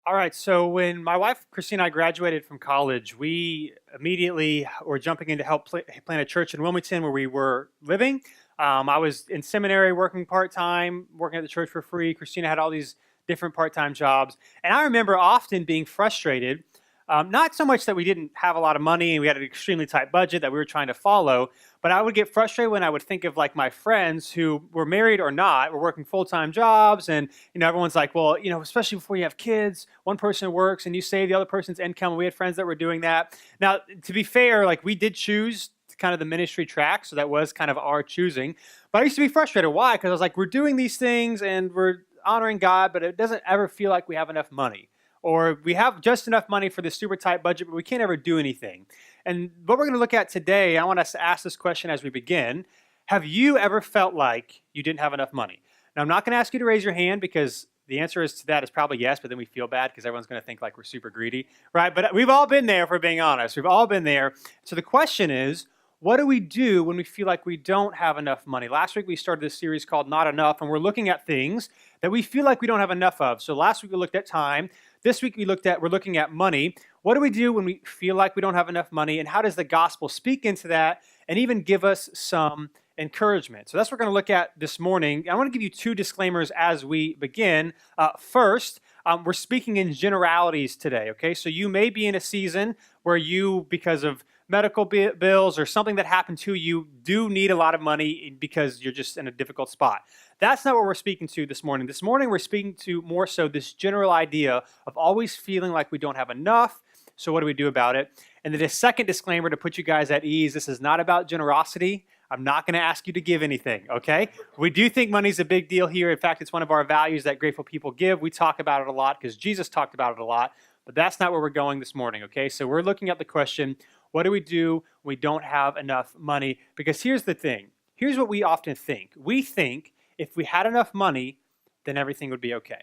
All right. So when my wife Christine and I graduated from college, we immediately were jumping in to help plant a church in Wilmington where we were living. I was in seminary working part time, working at the church for free. Christina had all these different part time jobs. And I remember often being frustrated, not so much that we didn't have a lot of money and we had an extremely tight budget that we were trying to follow, but I would get frustrated when I would think of like my friends who were married or not, were working full time jobs, and everyone's like, well, especially before you have kids, one person works and you save the other person's income. And we had friends that were doing that. Now, to be fair, like we did choose kind of the ministry track, so that was kind of our choosing. But I used to be frustrated. Why? Because I was like, we're doing these things and we're honoring God, but it doesn't ever feel like we have enough money. Or we have just enough money for this super tight budget, but we can't ever do anything. And what we're going to look at today, I want us to ask this question as we begin. Have you ever felt like you didn't have enough money? Now, I'm not going to ask you to raise your hand because the answer to that is probably yes, but then we feel bad because everyone's going to think like we're super greedy, right? But we've all been there, if we're being honest. We've all been there. So the question is, what do we do when we feel like we don't have enough money? Last week we started this series called Not Enough, and we're looking at things that we feel like we don't have enough of. So last week we looked at time. This week we're looking at money. What do we do when we feel like we don't have enough money, and how does the gospel speak into that and even give us some encouragement? So that's what we're going to look at this morning. I want to give you two disclaimers as we begin. First, we're speaking in generalities today, okay? So you may be in a season where you, because of medical bills or something that happened to you, do need a lot of money because you're just in a difficult spot. That's not what we're speaking to this morning. This morning, we're speaking to more so this general idea of always feeling like we don't have enough. So what do we do about it? And then the second disclaimer to put you guys at ease, this is not about generosity. I'm not going to ask you to give anything, okay? We do think money's a big deal here. In fact, it's one of our values that grateful people give. We talk about it a lot because Jesus talked about it a lot, but that's not where we're going this morning, okay? So we're looking at the question, what do we do when we don't have enough money? Because here's the thing. Here's what we often think. We think if we had enough money, then everything would be okay,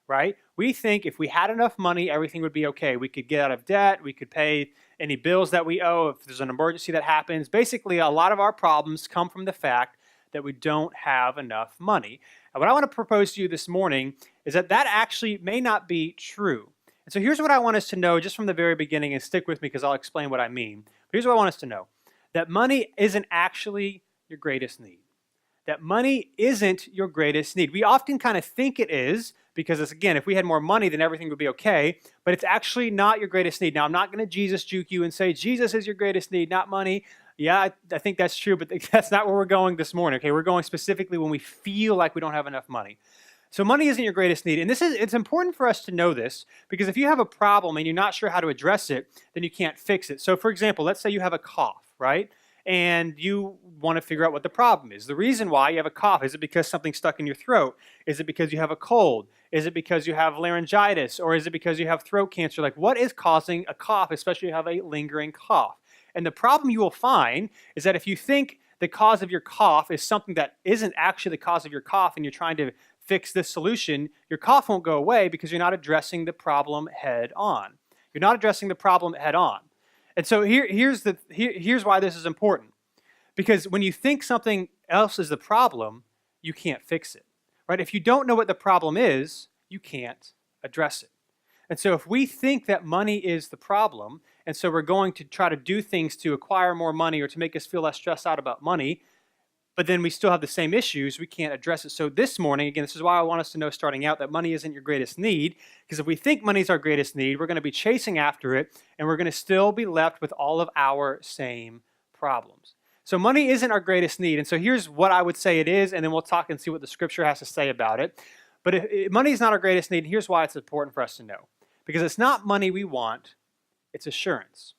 right? We think if we had enough money, everything would be okay. We could get out of debt. We could pay any bills that we owe if there's an emergency that happens. Basically, a lot of our problems come from the fact that we don't have enough money. And what I want to propose to you this morning is that that actually may not be true. And so here's what I want us to know just from the very beginning, and stick with me because I'll explain what I mean. But here's what I want us to know, that money isn't actually your greatest need. That money isn't your greatest need. We often kind of think it is because, again, if we had more money, then everything would be okay, but it's actually not your greatest need. Now, I'm not going to Jesus juke you and say Jesus is your greatest need, not money. Yeah, I think that's true, but that's not where we're going this morning, okay? We're going specifically when we feel like we don't have enough money. So money isn't your greatest need, and it's important for us to know this because if you have a problem and you're not sure how to address it, then you can't fix it. So, for example, let's say you have a cough, right? And you want to figure out what the problem is. The reason why you have a cough, is it because something's stuck in your throat? Is it because you have a cold? Is it because you have laryngitis? Or is it because you have throat cancer? Like, what is causing a cough, especially if you have a lingering cough? And the problem you will find is that if you think the cause of your cough is something that isn't actually the cause of your cough and you're trying to fix this solution, your cough won't go away because you're not addressing the problem head on. You're not addressing the problem head on. And so here's why this is important. Because when you think something else is the problem, you can't fix it, right? If you don't know what the problem is, you can't address it. And so if we think that money is the problem, and so we're going to try to do things to acquire more money or to make us feel less stressed out about money, but then we still have the same issues, we can't address it. So this morning, again, this is why I want us to know starting out that money isn't your greatest need, because if we think money is our greatest need, we're going to be chasing after it, and we're going to still be left with all of our same problems. So money isn't our greatest need, and so here's what I would say it is, and then we'll talk and see what the scripture has to say about it. But if money is not our greatest need, here's why it's important for us to know. Because it's not money we want, it's assurance.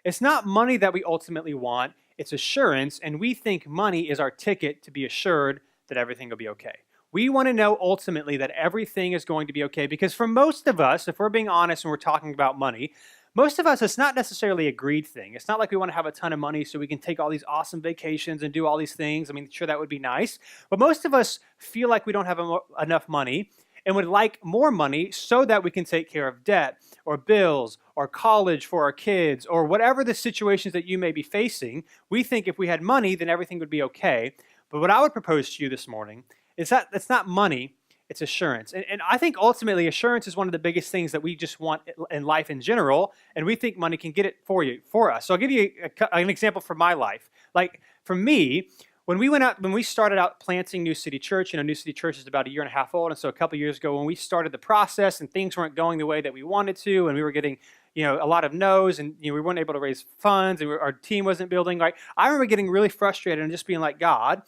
It's not money that we ultimately want, it's assurance, and we think money is our ticket to be assured that everything will be okay. We want to know ultimately that everything is going to be okay, because for most of us, if we're being honest and we're talking about money, most of us, it's not necessarily a greed thing. It's not like we want to have a ton of money so we can take all these awesome vacations and do all these things. I mean, sure, that would be nice. But most of us feel like we don't have enough money and would like more money so that we can take care of debt or bills or college for our kids or whatever the situations that you may be facing. We think if we had money, then everything would be okay. But what I would propose to you this morning is that it's not money, It's assurance. And I think ultimately assurance is one of the biggest things that we just want in life in general, and we think money can get it for us. So I'll give you an example from my life. Like for me, when we started out planting New City Church, New City Church is about a year and a half old, and so a couple years ago when we started the process and things weren't going the way that we wanted to, and we were getting a lot of no's, and we weren't able to raise funds, and our team wasn't building right. I remember getting really frustrated and just being like, God,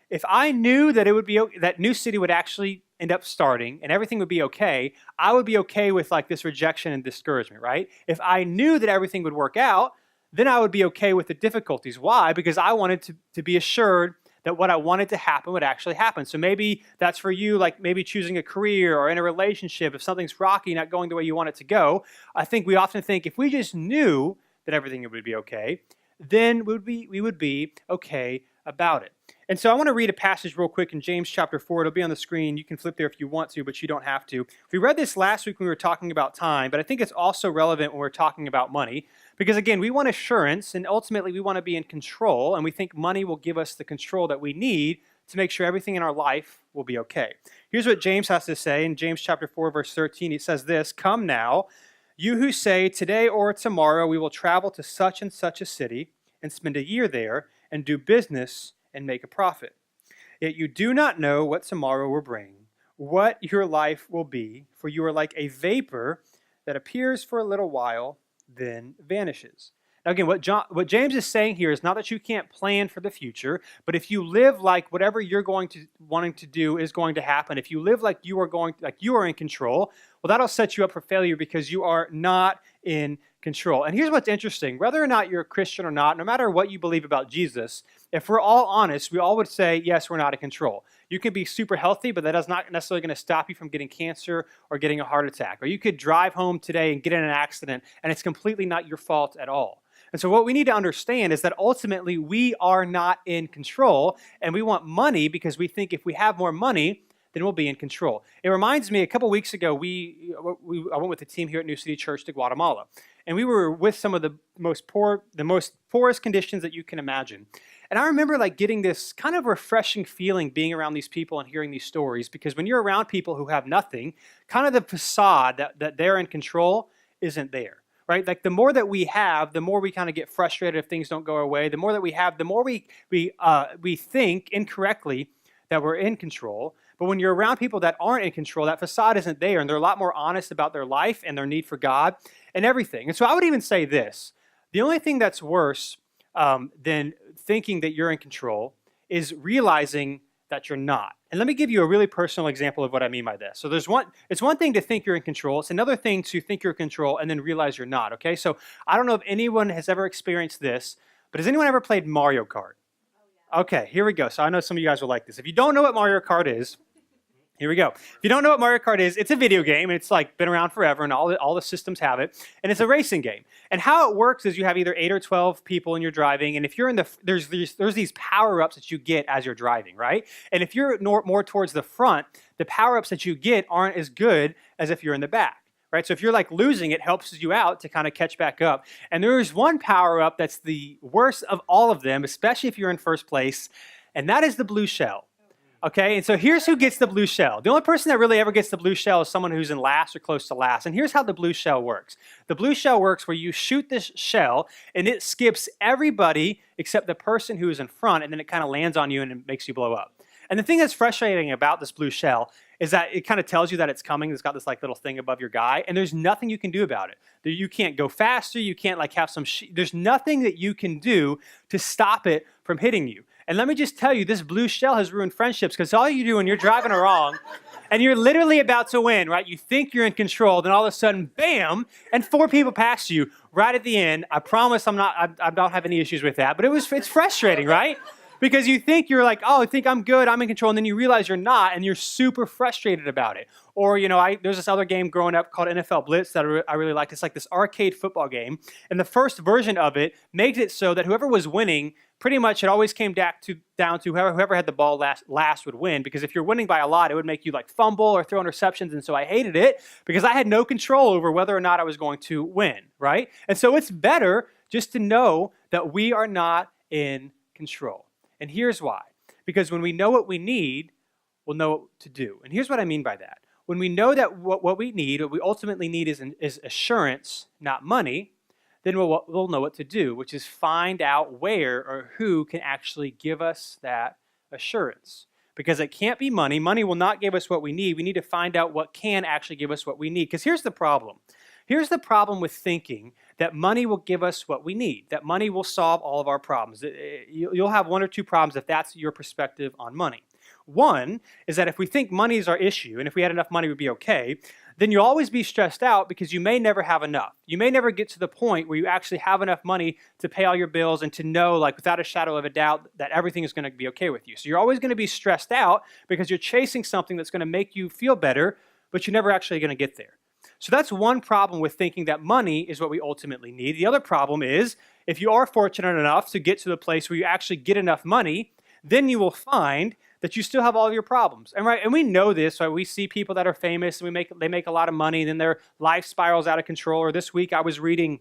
if I knew that that New City would actually end up starting and everything would be okay, I would be okay with like this rejection and discouragement, right? If I knew that everything would work out, then I would be okay with the difficulties. Why? Because I wanted to be assured that what I wanted to happen would actually happen. So maybe that's for you, like maybe choosing a career or in a relationship, if something's rocky, not going the way you want it to go. I think we often think if we just knew that everything would be okay, then we would be okay about it. And so I want to read a passage real quick in James chapter 4. It'll be on the screen. You can flip there if you want to, but you don't have to. We read this last week when we were talking about time, but I think it's also relevant when we're talking about money. Because again, we want assurance, and ultimately we want to be in control, and we think money will give us the control that we need to make sure everything in our life will be okay. Here's what James has to say in James chapter 4, verse 13. He says this, "Come now, you who say, today or tomorrow we will travel to such and such a city and spend a year there and do business and make a profit. Yet you do not know what tomorrow will bring, what your life will be, for you are like a vapor that appears for a little while, then vanishes." Now again, what James is saying here is not that you can't plan for the future, but if you live like whatever you're wanting to do is going to happen, if you live like you are in control, well, that'll set you up for failure because you are not in control. And here's what's interesting. Whether or not you're a Christian or not, no matter what you believe about Jesus, if we're all honest, we all would say, yes, we're not in control. You could be super healthy, but that is not necessarily going to stop you from getting cancer or getting a heart attack. Or you could drive home today and get in an accident, and it's completely not your fault at all. And so what we need to understand is that ultimately we are not in control, and we want money because we think if we have more money, then we'll be in control. It reminds me, a couple weeks ago, I went with the team here at New City Church to Guatemala, and we were with some of the most poorest conditions that you can imagine. And I remember like getting this kind of refreshing feeling being around these people and hearing these stories, because when you're around people who have nothing, kind of the facade that they're in control isn't there. Right? Like the more that we have, the more we kind of get frustrated if things don't go our way. The more that we have, the more we think incorrectly that we're in control. But when you're around people that aren't in control, that facade isn't there, and they're a lot more honest about their life and their need for God and everything. And so I would even say this. The only thing that's worse than thinking that you're in control is realizing that you're not. And let me give you a really personal example of what I mean by this. So it's one thing to think you're in control. It's another thing to think you're in control and then realize you're not, okay? So I don't know if anyone has ever experienced this, but has anyone ever played Mario Kart? Okay, here we go. So I know some of you guys will like this. If you don't know what Mario Kart is, here we go. If you don't know what Mario Kart is, it's a video game. It's like been around forever, and all the systems have it. And it's a racing game. And how it works is you have either 8 or 12 people and you're driving. And if you're there's these power-ups that you get as you're driving, right? And if you're more towards the front, the power-ups that you get aren't as good as if you're in the back, right? So if you're like losing, it helps you out to kind of catch back up. And there's one power-up that's the worst of all of them, especially if you're in first place, and that is the blue shell. Okay, and so here's who gets the blue shell. The only person that really ever gets the blue shell is someone who's in last or close to last. And here's how the blue shell works. The blue shell works where you shoot this shell, and it skips everybody except the person who is in front, and then it kind of lands on you and it makes you blow up. And the thing that's frustrating about this blue shell is that it kind of tells you that it's coming. It's got this like little thing above your guy, and there's nothing you can do about it. You can't go faster. You can't like have there's nothing that you can do to stop it from hitting you. And let me just tell you, this blue shell has ruined friendships, because all you do when you're driving along and you're literally about to win, right? You think you're in control, then all of a sudden, bam, and 4 people pass you right at the end. I promise I don't have any issues with that, but it's frustrating, right? Because you think you're like, oh, I think I'm good, I'm in control, and then you realize you're not, and you're super frustrated about it. Or, there's this other game growing up called NFL Blitz that I really liked. It's like this arcade football game, and the first version of it makes it so that whoever was winning, pretty much it always came down to whoever had the ball last would win, because if you're winning by a lot, it would make you like fumble or throw interceptions, and so I hated it because I had no control over whether or not I was going to win, right? And so it's better just to know that we are not in control. And here's why. Because when we know what we need, we'll know what to do. And here's what I mean by that. When we know that what we need, what we ultimately need is assurance, not money, then we'll know what to do, which is find out where or who can actually give us that assurance. Because it can't be money. Money will not give us what we need. We need to find out what can actually give us what we need. Because here's the problem. Here's the problem with thinking that money will give us what we need, that money will solve all of our problems. You'll have one or two problems if that's your perspective on money. One is that if we think money is our issue, and if we had enough money, we'd be okay, then you'll always be stressed out because you may never have enough. You may never get to the point where you actually have enough money to pay all your bills and to know, like without a shadow of a doubt, that everything is going to be okay with you. So you're always going to be stressed out because you're chasing something that's going to make you feel better, but you're never actually going to get there. So that's one problem with thinking that money is what we ultimately need. The other problem is if you are fortunate enough to get to the place where you actually get enough money, then you will find that you still have all of your problems. And we know this, right? We see people that are famous and they make a lot of money, and then their life spirals out of control. Or this week I was reading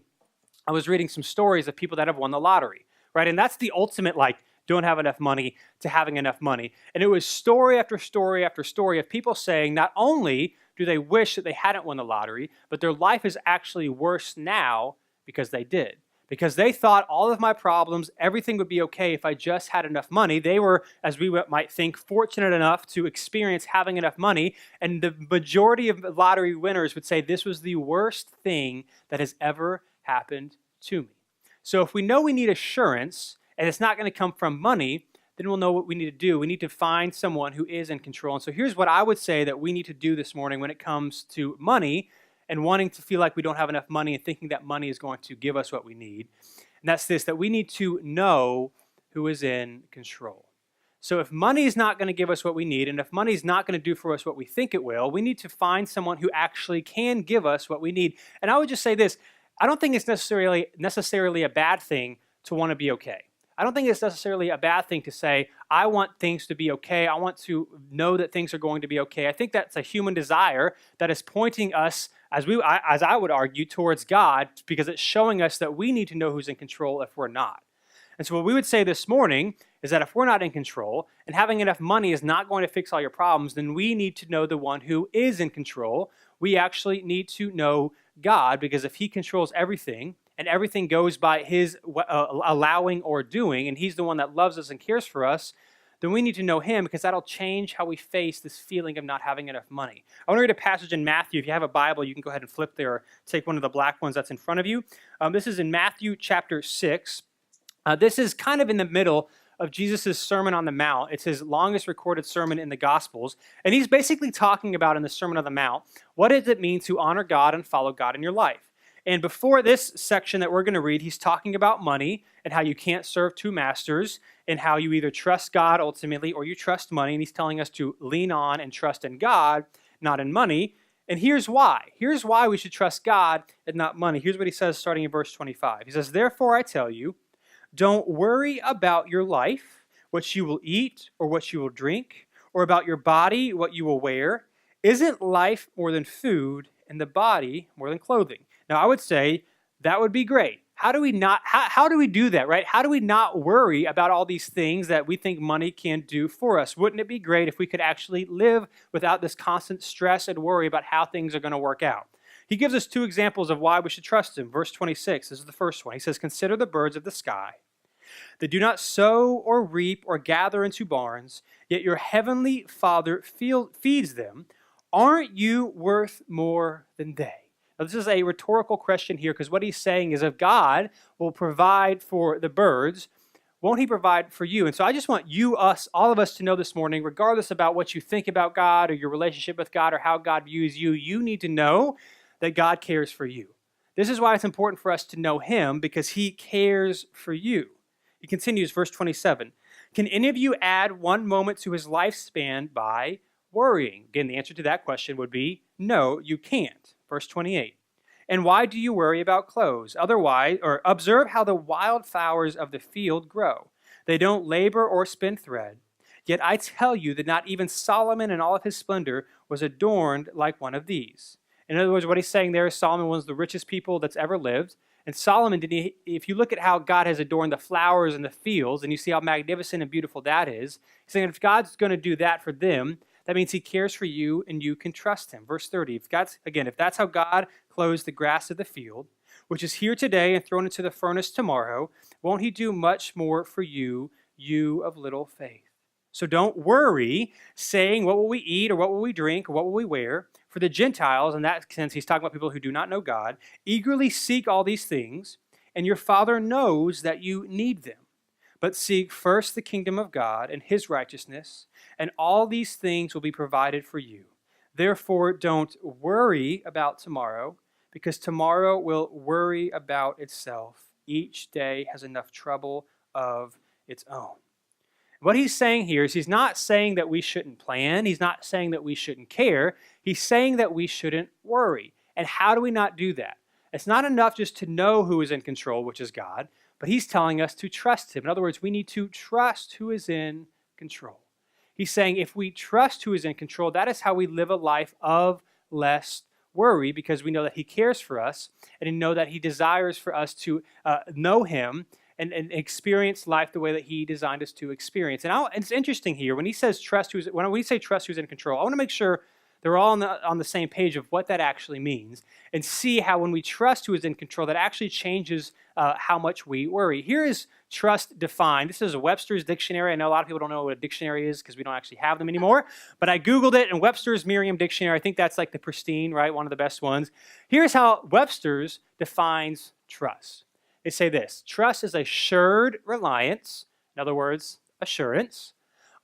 some stories of people that have won the lottery, right? And that's the ultimate, like, don't have enough money to having enough money. And it was story after story after story of people saying not only do they wish that they hadn't won the lottery, but their life is actually worse now because they did. Because they thought all of my problems, everything would be okay if I just had enough money. They were, as we might think, fortunate enough to experience having enough money. And the majority of lottery winners would say this was the worst thing that has ever happened to me. So if we know we need assurance, and it's not going to come from money, then we'll know what we need to do. We need to find someone who is in control. And so here's what I would say that we need to do this morning when it comes to money and wanting to feel like we don't have enough money and thinking that money is going to give us what we need. And that's this, that we need to know who is in control. So if money is not going to give us what we need, and if money is not going to do for us what we think it will, we need to find someone who actually can give us what we need. And I would just say this, I don't think it's necessarily a bad thing to want to be okay. I don't think it's necessarily a bad thing to say, I want things to be okay. I want to know that things are going to be okay. I think that's a human desire that is pointing us, as I would argue, towards God, because it's showing us that we need to know who's in control if we're not. And so what we would say this morning is that if we're not in control and having enough money is not going to fix all your problems, then we need to know the one who is in control. We actually need to know God, because if he controls everything, and everything goes by his allowing or doing, and he's the one that loves us and cares for us, then we need to know him, because that'll change how we face this feeling of not having enough money. I want to read a passage in Matthew. If you have a Bible, you can go ahead and flip there or take one of the black ones that's in front of you. This is in Matthew chapter 6. This is kind of in the middle of Jesus' Sermon on the Mount. It's his longest recorded sermon in the Gospels. And he's basically talking about in the Sermon on the Mount, what does it mean to honor God and follow God in your life? And before this section that we're going to read, he's talking about money and how you can't serve two masters and how you either trust God ultimately or you trust money. And he's telling us to lean on and trust in God, not in money. And here's why. Here's why we should trust God and not money. Here's what he says starting in verse 25. He says, therefore I tell you, don't worry about your life, what you will eat or what you will drink, or about your body, what you will wear. Isn't life more than food and the body more than clothing? Now, I would say that would be great. How do we do that, right? How do we not worry about all these things that we think money can do for us? Wouldn't it be great if we could actually live without this constant stress and worry about how things are going to work out? He gives us two examples of why we should trust him. Verse 26, this is the first one. He says, consider the birds of the sky. They do not sow or reap or gather into barns, yet your heavenly Father feeds them. Aren't you worth more than they? Now, this is a rhetorical question here, because what he's saying is if God will provide for the birds, won't he provide for you? And so I just want all of us to know this morning, regardless about what you think about God or your relationship with God or how God views you, you need to know that God cares for you. This is why it's important for us to know him, because he cares for you. He continues, verse 27. Can any of you add 1 moment to his lifespan by worrying? Again, the answer to that question would be no, you can't. Verse 28. And why do you worry about clothes? Otherwise, or observe how the wildflowers of the field grow. They don't labor or spin thread. Yet I tell you that not even Solomon in all of his splendor was adorned like one of these. In other words, what he's saying there is Solomon was the richest people that's ever lived. And Solomon, if you look at how God has adorned the flowers in the fields, and you see how magnificent and beautiful that is, he's saying if God's going to do that for them, That means he cares for you and you can trust him. Verse 30, if that's how God clothes the grass of the field, which is here today and thrown into the furnace tomorrow, won't he do much more for you, you of little faith? So don't worry saying, what will we eat or what will we drink or what will we wear? For the Gentiles, in that sense, he's talking about people who do not know God, eagerly seek all these things, and your Father knows that you need them. But seek first the kingdom of God and his righteousness, and all these things will be provided for you. Therefore, don't worry about tomorrow, because tomorrow will worry about itself. Each day has enough trouble of its own. What he's saying here is he's not saying that we shouldn't plan. He's not saying that we shouldn't care. He's saying that we shouldn't worry. And how do we not do that? It's not enough just to know who is in control, which is God, but he's telling us to trust him. In other words, we need to trust who is in control. He's saying if we trust who is in control, that is how we live a life of less worry, because we know that he cares for us and we know that he desires for us to know him and experience life the way that he designed us to experience. And it's interesting here, when he says when we say trust who's in control, I want to make sure they're all on the same page of what that actually means and see how when we trust who is in control, that actually changes how much we worry. Here is trust defined. This is a Webster's dictionary. I know a lot of people don't know what a dictionary is because we don't actually have them anymore, but I Googled it, and Webster's Merriam Dictionary, I think that's like the pristine, right? One of the best ones. Here's how Webster's defines trust. They say this: trust is assured reliance, in other words, assurance,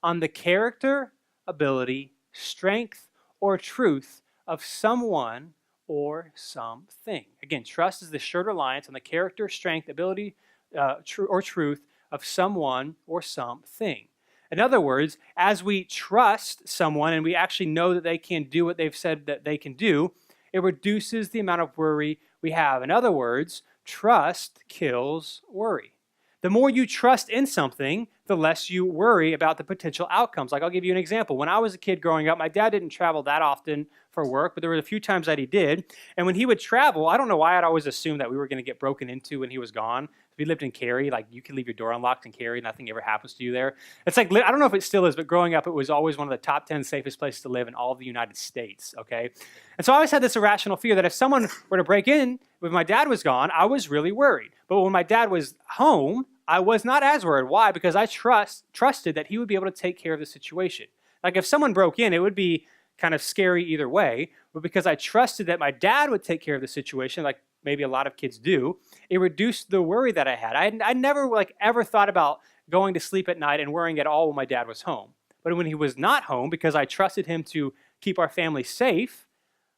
on the character, ability, strength, or truth of someone or something. Again, trust is the assured reliance on the character, strength, ability, or truth of someone or something. In other words, as we trust someone and we actually know that they can do what they've said that they can do, it reduces the amount of worry we have. In other words, trust kills worry. The more you trust in something, the less you worry about the potential outcomes. Like, I'll give you an example. When I was a kid growing up, my dad didn't travel that often for work, but there were a few times that he did. And when he would travel, I don't know why I'd always assumed that we were going to get broken into when he was gone. We lived in Cary, like you can leave your door unlocked in Cary, nothing ever happens to you there. It's like, I don't know if it still is, but growing up, it was always one of the top 10 safest places to live in all of the United States, okay? And so I always had this irrational fear that if someone were to break in when my dad was gone, I was really worried. But when my dad was home, I was not as worried. Why? Because I trusted that he would be able to take care of the situation. Like if someone broke in, it would be kind of scary either way, but because I trusted that my dad would take care of the situation, like maybe a lot of kids do, it reduced the worry that I had. I never ever thought about going to sleep at night and worrying at all when my dad was home. But when he was not home, because I trusted him to keep our family safe,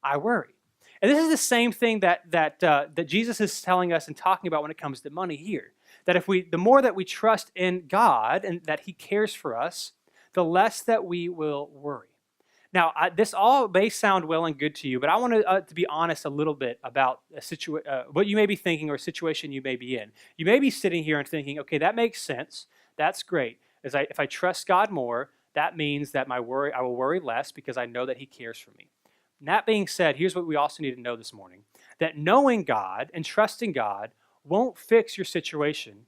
I worried. And this is the same thing that Jesus is telling us and talking about when it comes to money here. That the more that we trust in God and that he cares for us, the less that we will worry. Now, this all may sound well and good to you, but I want to be honest a little bit about what you may be thinking or a situation you may be in. You may be sitting here and thinking, okay, that makes sense. That's great. If I trust God more, that means that I will worry less because I know that he cares for me. And that being said, here's what we also need to know this morning, that knowing God and trusting God won't fix your situation,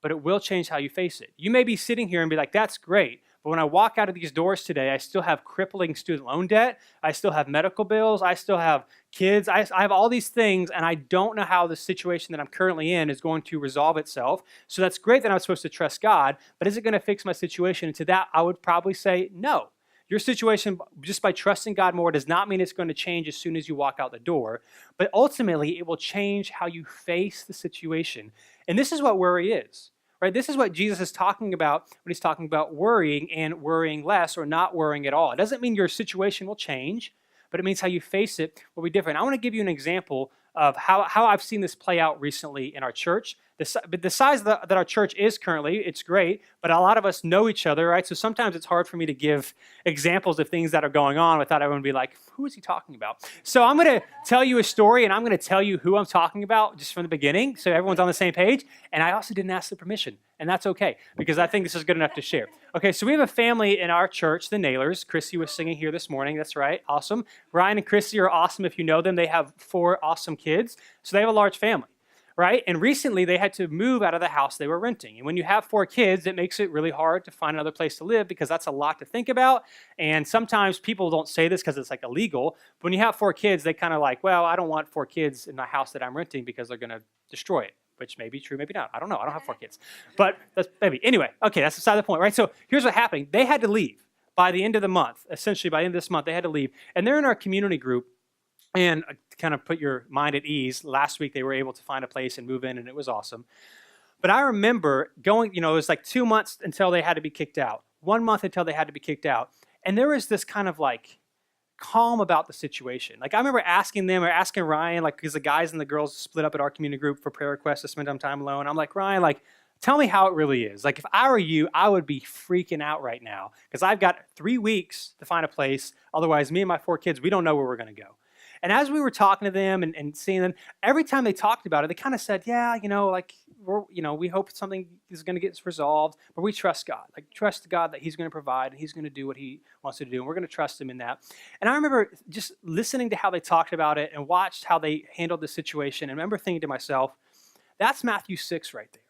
but it will change how you face it. You may be sitting here and be like, that's great, but when I walk out of these doors today, I still have crippling student loan debt, I still have medical bills, I still have kids, I have all these things, and I don't know how the situation that I'm currently in is going to resolve itself. So that's great that I'm supposed to trust God, but is it going to fix my situation? And to that, I would probably say no. Your situation, just by trusting God more, does not mean it's going to change as soon as you walk out the door, but ultimately it will change how you face the situation. And this is what worry is, right? This is what Jesus is talking about when he's talking about worrying and worrying less or not worrying at all. It doesn't mean your situation will change, but it means how you face it will be different. I want to give you an example of how I've seen this play out recently in our church. The size that our church is currently, it's great, but a lot of us know each other, right? So sometimes it's hard for me to give examples of things that are going on without everyone be like, who is he talking about? So I'm going to tell you a story, and I'm going to tell you who I'm talking about just from the beginning, so everyone's on the same page. And I also didn't ask the permission, and that's okay, because I think this is good enough to share. Okay, so we have a family in our church, the Nailers. Chrissy was singing here this morning. That's right. Awesome. Ryan and Chrissy are awesome if you know them. They have 4 awesome kids, so they have a large family. right? And recently they had to move out of the house they were renting. And when you have 4 kids, it makes it really hard to find another place to live because that's a lot to think about. And sometimes people don't say this because it's like illegal. But when you have 4 kids, they kind of like, well, I don't want 4 kids in the house that I'm renting because they're going to destroy it, which may be true, maybe not. I don't know. I don't have 4 kids. But that's maybe. Anyway, okay, that's beside the point, right? So here's what happened. They had to leave by the end of the month. Essentially, by the end of this month, they had to leave. And they're in our community group. And to kind of put your mind at ease, last week they were able to find a place and move in, and it was awesome. But I remember going, it was like 2 months until they had to be kicked out, 1 month until they had to be kicked out. And there was this kind of like calm about the situation. Like I remember asking them or asking Ryan, like because the guys and the girls split up at our community group for prayer requests to spend some time alone. I'm like, Ryan, like, tell me how it really is. Like if I were you, I would be freaking out right now because I've got 3 weeks to find a place. Otherwise, me and my 4 kids, we don't know where we're going to go. And as we were talking to them and seeing them, every time they talked about it, they kind of said, yeah, like we hope something is going to get resolved, but we trust God. Like trust God that he's going to provide and he's going to do what he wants to do. And we're going to trust him in that. And I remember just listening to how they talked about it and watched how they handled the situation. And I remember thinking to myself, that's Matthew 6 right there.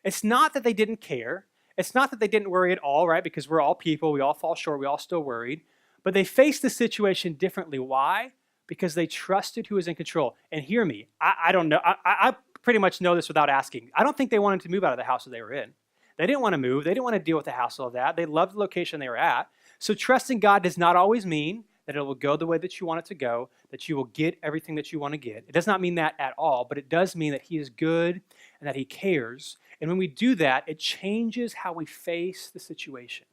It's not that they didn't care. It's not that they didn't worry at all, right? Because we're all people. We all fall short. We all still worried. But they faced the situation differently. Why? Because they trusted who was in control. And hear me, I don't know. I pretty much know this without asking. I don't think they wanted to move out of the house that they were in. They didn't want to move. They didn't want to deal with the hassle of that. They loved the location they were at. So trusting God does not always mean that it will go the way that you want it to go, that you will get everything that you want to get. It does not mean that at all, but it does mean that he is good and that he cares. And when we do that, it changes how we face the situation.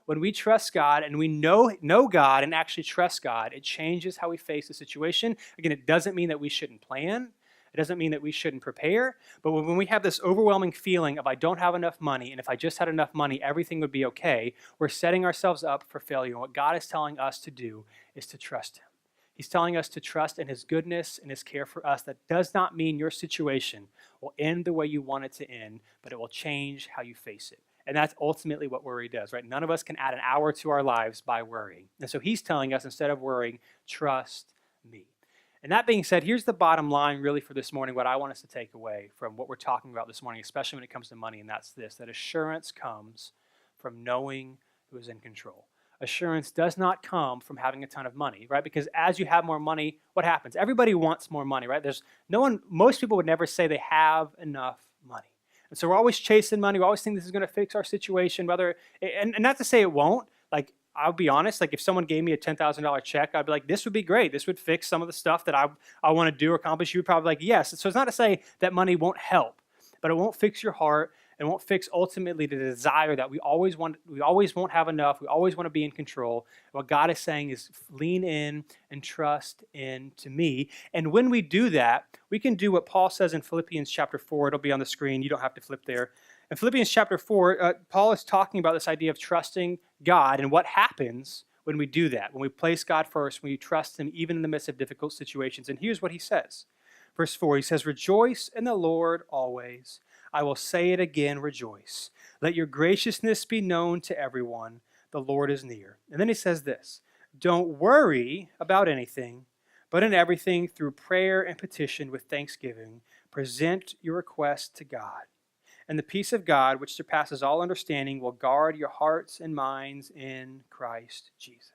When we trust God and we know God and actually trust God, it changes how we face the situation. Again, it doesn't mean that we shouldn't plan. It doesn't mean that we shouldn't prepare. But when we have this overwhelming feeling of I don't have enough money, and if I just had enough money, everything would be okay, we're setting ourselves up for failure. And what God is telling us to do is to trust him. He's telling us to trust in his goodness and his care for us. That does not mean your situation will end the way you want it to end, but it will change how you face it. And that's ultimately what worry does, right? None of us can add an hour to our lives by worrying. And so he's telling us, instead of worrying, trust me. And that being said, here's the bottom line really for this morning, what I want us to take away from what we're talking about this morning, especially when it comes to money, and that's this, that assurance comes from knowing who is in control. Assurance does not come from having a ton of money, right? Because as you have more money, what happens? Everybody wants more money, right? Most people would never say they have enough money. And so we're always chasing money. We always think this is going to fix our situation, and not to say it won't. Like, I'll be honest, like if someone gave me a $10,000 check, I'd be like, this would be great. This would fix some of the stuff that I want to do or accomplish. You would probably be like, yes. So it's not to say that money won't help, but it won't fix your heart. It won't fix ultimately the desire that we always won't have enough. We always want to be in control. What God is saying is lean in and trust into me. And when we do that, we can do what Paul says in Philippians chapter 4. It'll be on the screen. You don't have to flip there. In Philippians chapter 4, Paul is talking about this idea of trusting God and what happens when we do that, when we place God first, when we trust him even in the midst of difficult situations. And here's what he says. Verse 4, he says, rejoice in the Lord always. I will say it again, rejoice. Let your graciousness be known to everyone. The Lord is near. And then he says this, don't worry about anything, but in everything through prayer and petition with thanksgiving, present your request to God. And the peace of God, which surpasses all understanding, will guard your hearts and minds in Christ Jesus.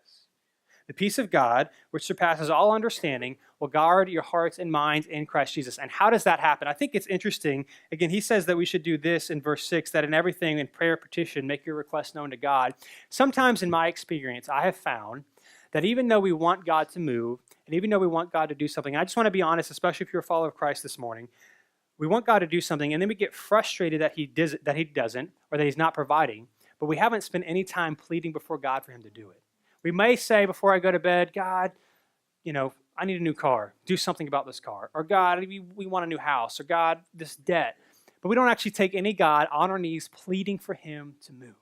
The peace of God, which surpasses all understanding, will guard your hearts and minds in Christ Jesus. And how does that happen? I think it's interesting. Again, he says that we should do this in verse 6, that in everything, in prayer, petition, make your requests known to God. Sometimes in my experience, I have found that even though we want God to move, and even though we want God to do something, and I just want to be honest, especially if you're a follower of Christ this morning, we want God to do something, and then we get frustrated that he doesn't, or that he's not providing, but we haven't spent any time pleading before God for him to do it. We may say before I go to bed, God, I need a new car. Do something about this car. Or God, we want a new house. Or God, this debt. But we don't actually take any God on our knees pleading for him to move.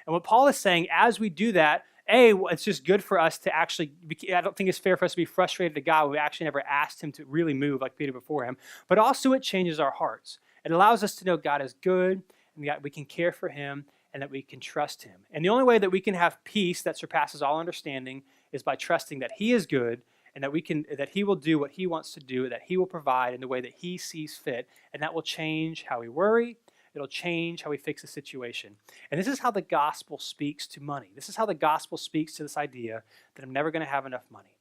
And what Paul is saying, as we do that, it's just good for us to actually, I don't think it's fair for us to be frustrated at God when we actually never asked him to really move like Peter before him. But also it changes our hearts. It allows us to know God is good and that we can care for him and that we can trust him. And the only way that we can have peace that surpasses all understanding is by trusting that he is good and that he will do what he wants to do, that he will provide in the way that he sees fit, and that will change how we worry. It'll change how we fix a situation. And this is how the gospel speaks to money. This is how the gospel speaks to this idea that I'm never going to have enough money.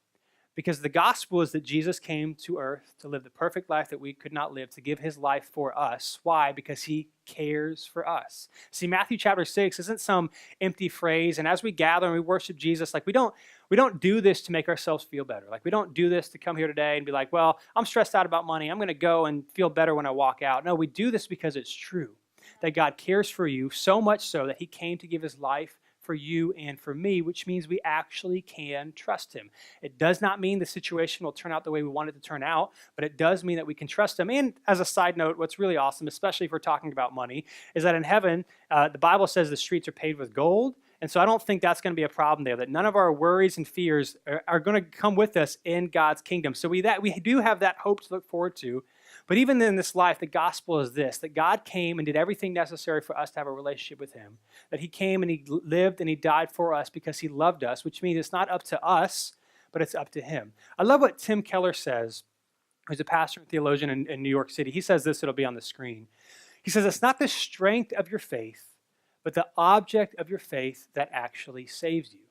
Because the gospel is that Jesus came to earth to live the perfect life that we could not live, to give his life for us. Why? Because he cares for us. See, Matthew chapter 6 isn't some empty phrase. And as we gather and we worship Jesus, like we don't do this to make ourselves feel better. Like we don't do this to come here today and be like, well, I'm stressed out about money. I'm going to go and feel better when I walk out. No, we do this because it's true that God cares for you so much so that he came to give his life for you and for me, which means we actually can trust him. It does not mean the situation will turn out the way we want it to turn out, but it does mean that we can trust him. And as a side note, what's really awesome, especially if we're talking about money, is that in heaven, the Bible says the streets are paved with gold. And so I don't think that's going to be a problem there, that none of our worries and fears are going to come with us in God's kingdom. So we do have that hope to look forward to. But even in this life, the gospel is this, that God came and did everything necessary for us to have a relationship with him. That he came and he lived and he died for us because he loved us, which means it's not up to us, but it's up to him. I love what Tim Keller says, who's a pastor and theologian in New York City. He says this, it'll be on the screen. He says, it's not the strength of your faith, but the object of your faith that actually saves you.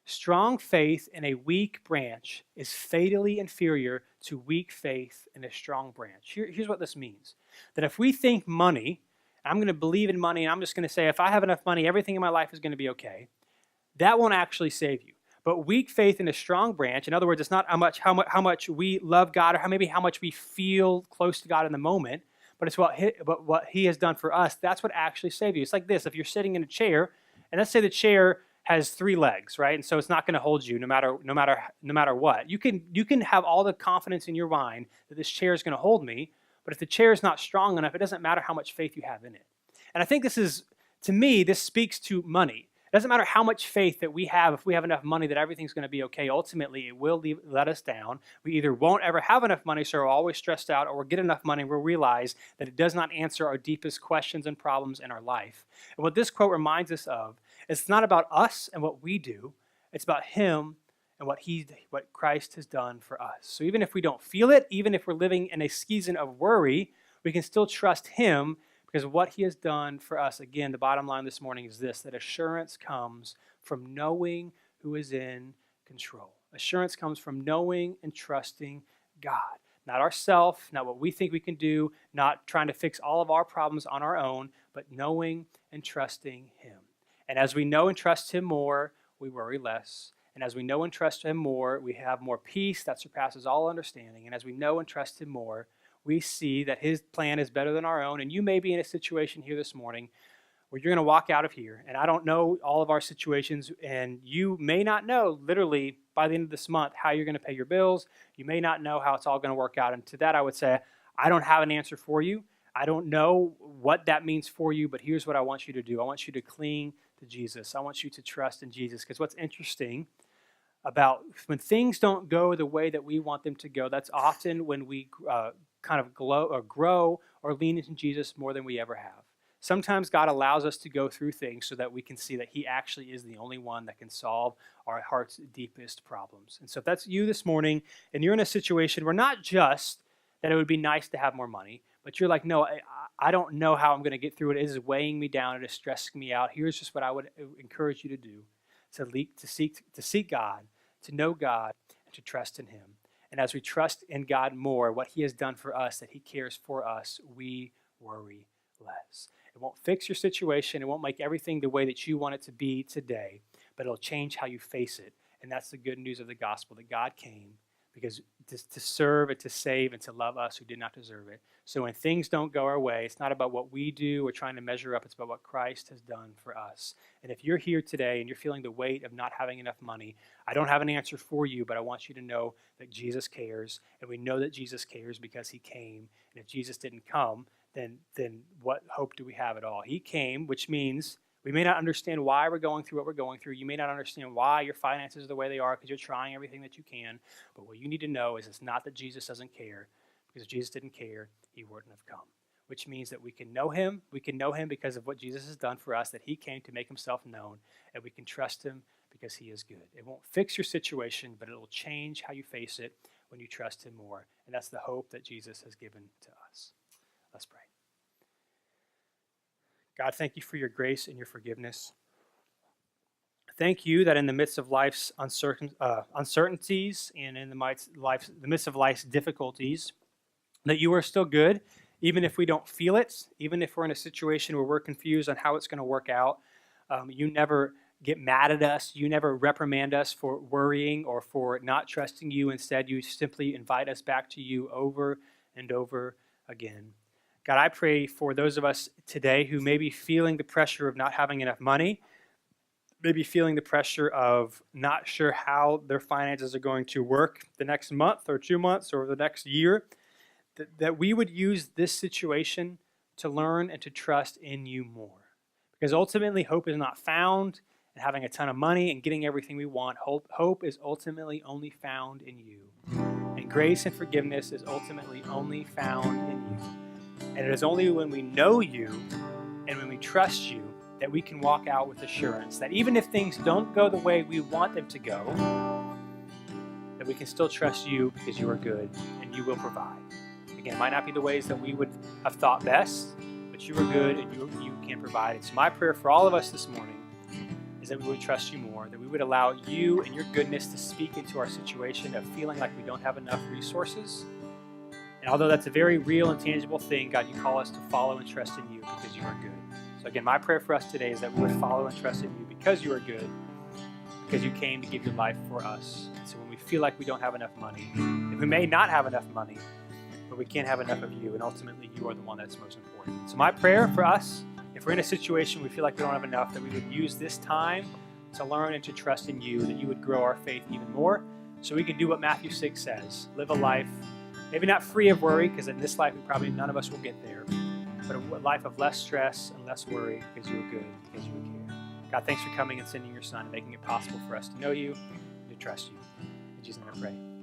Strong faith in a weak branch is fatally inferior to weak faith in a strong branch. Here's what this means. That if we think money, I'm going to believe in money, and I'm just going to say, if I have enough money, everything in my life is going to be okay, that won't actually save you. But weak faith in a strong branch, in other words, it's not how much we love God or how much we feel close to God in the moment, but it's what he has done for us. That's what actually saves you. It's like this. If you're sitting in a chair, and let's say the chair has 3 legs, right? And so it's not going to hold you no matter what. You can have all the confidence in your mind that this chair is going to hold me, but if the chair is not strong enough, it doesn't matter how much faith you have in it. And I think to me, this speaks to money. It doesn't matter how much faith that we have. If we have enough money that everything's going to be okay, ultimately it will let us down. We either won't ever have enough money, so we're always stressed out, or we'll get enough money and we'll realize that it does not answer our deepest questions and problems in our life. And what this quote reminds us of, it's not about us and what we do. It's about him and what Christ has done for us. So even if we don't feel it, even if we're living in a season of worry, we can still trust him because of what he has done for us. Again, the bottom line this morning is this, that assurance comes from knowing who is in control. Assurance comes from knowing and trusting God. Not ourselves, not what we think we can do, not trying to fix all of our problems on our own, but knowing and trusting him. And as we know and trust him more, we worry less. And as we know and trust him more, we have more peace that surpasses all understanding. And as we know and trust him more, we see that his plan is better than our own. And you may be in a situation here this morning where you're going to walk out of here. And I don't know all of our situations, and you may not know literally by the end of this month how you're going to pay your bills. You may not know how it's all going to work out. And to that, I would say, I don't have an answer for you. I don't know what that means for you, but here's what I want you to do. I want you to cling to Jesus. I want you to trust in Jesus, because what's interesting about when things don't go the way that we want them to go, that's often when we kind of grow or lean into Jesus more than we ever have. Sometimes God allows us to go through things so that we can see that he actually is the only one that can solve our heart's deepest problems. And so if that's you this morning and you're in a situation where not just that it would be nice to have more money, but you're like, no, I don't know how I'm going to get through it. It is weighing me down. It is stressing me out. Here's just what I would encourage you to do, to seek God, to know God, and to trust in him. And as we trust in God more, what he has done for us, that he cares for us, we worry less. It won't fix your situation. It won't make everything the way that you want it to be today, but it'll change how you face it. And that's the good news of the gospel, that God came because to serve and to save and to love us who did not deserve it. So when things don't go our way, it's not about what we do or trying to measure up. It's about what Christ has done for us. And if you're here today and you're feeling the weight of not having enough money, I don't have an answer for you, but I want you to know that Jesus cares. And we know that Jesus cares because he came. And if Jesus didn't come, then what hope do we have at all? He came, which means we may not understand why we're going through what we're going through. You may not understand why your finances are the way they are because you're trying everything that you can. But what you need to know is it's not that Jesus doesn't care, because if Jesus didn't care, he wouldn't have come. Which means that we can know him. We can know him because of what Jesus has done for us, that he came to make himself known. And we can trust him because he is good. It won't fix your situation, but it will change how you face it when you trust him more. And that's the hope that Jesus has given to us. Let's pray. God, thank you for your grace and your forgiveness. Thank you that in the midst of life's uncertainties and in the midst of life's difficulties, that you are still good, even if we don't feel it, even if we're in a situation where we're confused on how it's going to work out. You never get mad at us. You never reprimand us for worrying or for not trusting you. Instead, you simply invite us back to you over and over again. God, I pray for those of us today who may be feeling the pressure of not having enough money, maybe feeling the pressure of not sure how their finances are going to work the next month or 2 months or the next year, that we would use this situation to learn and to trust in you more. Because ultimately, hope is not found in having a ton of money and getting everything we want. Hope is ultimately only found in you. And grace and forgiveness is ultimately only found in you. And it is only when we know you and when we trust you that we can walk out with assurance that even if things don't go the way we want them to go, that we can still trust you because you are good and you will provide. Again, it might not be the ways that we would have thought best, but you are good and you can provide. And so my prayer for all of us this morning is that we would trust you more, that we would allow you and your goodness to speak into our situation of feeling like we don't have enough resources. And although that's a very real and tangible thing, God, you call us to follow and trust in you because you are good. So again, my prayer for us today is that we would follow and trust in you because you are good, because you came to give your life for us. And so when we feel like we don't have enough money, and we may not have enough money, but we can't have enough of you, and ultimately you are the one that's most important. So my prayer for us, if we're in a situation we feel like we don't have enough, that we would use this time to learn and to trust in you, that you would grow our faith even more, so we can do what Matthew 6 says, live a life, maybe not free of worry, because in this life none of us will get there, but a life of less stress and less worry because you are good, because you care. God, thanks for coming and sending your son and making it possible for us to know you and to trust you. In Jesus' name I pray.